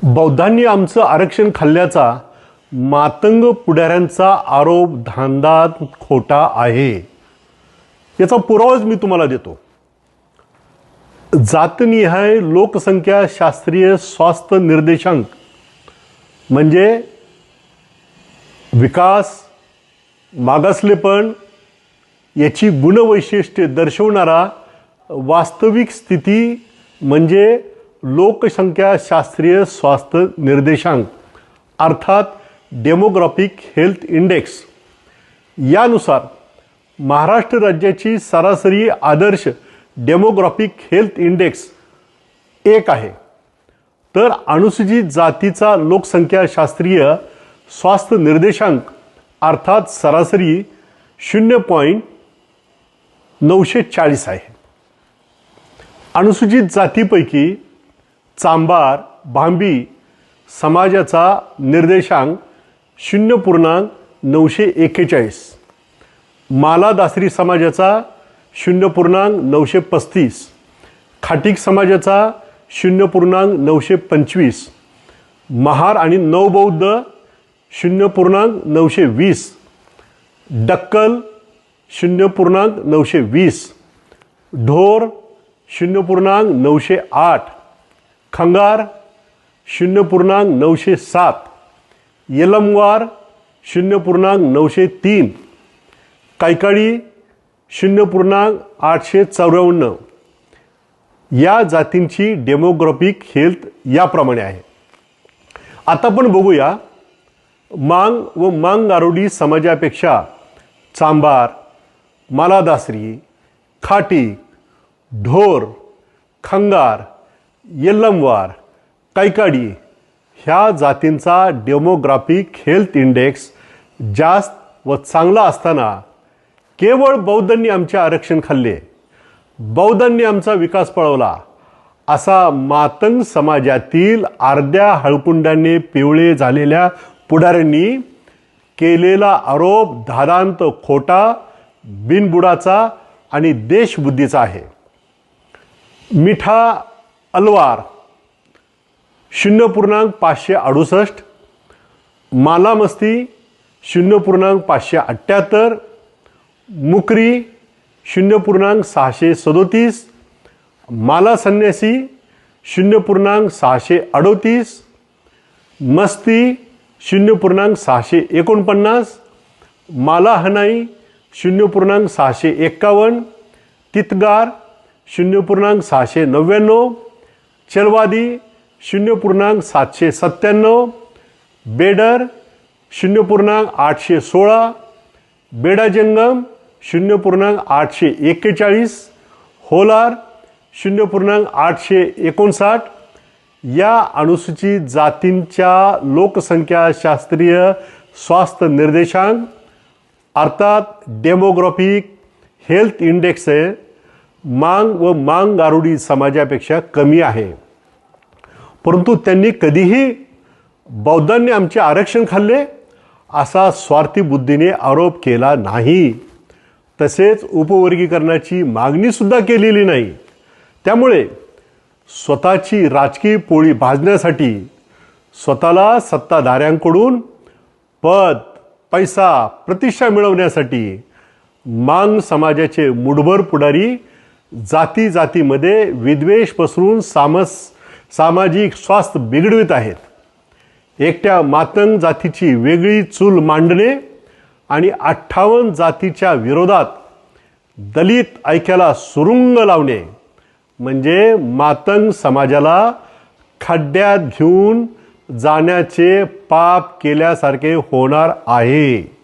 बौद्धांनी आमचं आरक्षण खाल्ल्याचा मातंग पुढाऱ्यांचा आरोप धांदात खोटा आहे। याचा पुरावाच मी तुम्हाला देतो। जातनिहाय लोकसंख्या शास्त्रीय स्वास्थ्य निर्देशांक म्हणजे विकास मागासलेपण याची गुणवैशिष्ट्ये दर्शवणारा वास्तविक स्थिती म्हणजे लोकसंख्या शास्त्रीय स्वास्थ्य निर्देशांक अर्थात डेमोग्राफिक हेल्थ इंडेक्स। यानुसार महाराष्ट्र राज्याची सरासरी आदर्श डेमोग्राफिक हेल्थ इंडेक्स 1 आहे, तर अनुसूचित जातीचा लोकसंख्या शास्त्रीय स्वास्थ्य निर्देशांक अर्थात सरासरी 0.940 आहे। अनुसूचित जातीपैकी चांभार भांबी समाजाचा निर्देशांक 0.941, मालादासरी समाजाचा 0.935, खाटीक समाजाचा 0.925, महार आणि नवबौद्ध 0.920, डक्कल 0.920, ढोर 0.908, खंगार 0.907, यलमवार 0.903, कैकाडी 0.854। या जातींची डेमोग्राफिक हेल्थ याप्रमाणे आहे। आता आपण बघूया मांग व मांग आरोडी समाजापेक्षा चांभार, मालादासरी, खाटीक, ढोर, खंगार, यल्लमवार, कैकाडी ह्या जातींचा डेमोग्राफिक हेल्थ इंडेक्स जास्त व चांगला असताना केवळ बौद्धांनी आमचे आरक्षण खाल्ले, बौद्धांनी आमचा विकास पळवला असा मातंग समाजातील अर्ध्या हळकुंडाने पिवळे झालेल्या पुढाऱ्यांनी केलेला आरोप धादांत खोटा, बिनबुडाचा आणि देशबुद्धीचा आहे। मिठा अलवार 0.568, मालामस्ती 0.578, मुकरी 0.637, माला संन्यासी 0.638, मस्ती 0.649, माला हनाई 0.651, तितगार 0.699, चलवादी 0.797, बेडर 0.816, बेडाजंगम 0.841, होलार 0.859 या अनुसूचित जातींच्या लोकसंख्या शास्त्रीय स्वास्थ्य निर्देशांक अर्थात डेमोग्राफिक हेल्थ इंडेक्स मांग व मांग आरोडी समाजापेक्षा कमी आहे। परंतु त्यांनी कधीही बौद्धांनी आमचे आरक्षण खाल्ले असा स्वार्थी बुद्धीने आरोप केला नाही, तसेच उपवर्गीकरणाची मागणी सुद्धा केलेली नाही। त्यामुळे स्वतःची राजकीय पोळी भाजण्यासाठी स्वतःला सत्ताधाऱ्यांकडून पद, पैसा, प्रतिष्ठा मिळवण्यासाठी मांग समाजाचे मुठभर पुढारी जाती जातीमध्ये विद्वेष पसरून सामाजिक स्वास्थ्य बिघडवित आहेत। एकट्या मातंग जातीची वेगळी चूल मांडणे आणि 58 जातीच्या विरोधात दलित ऐक्याला सुरुंग लावणे म्हणजे मातंग समाजाला खड्ड्यात घेऊन जाण्याचे पाप केल्यासारखे होणार आहे।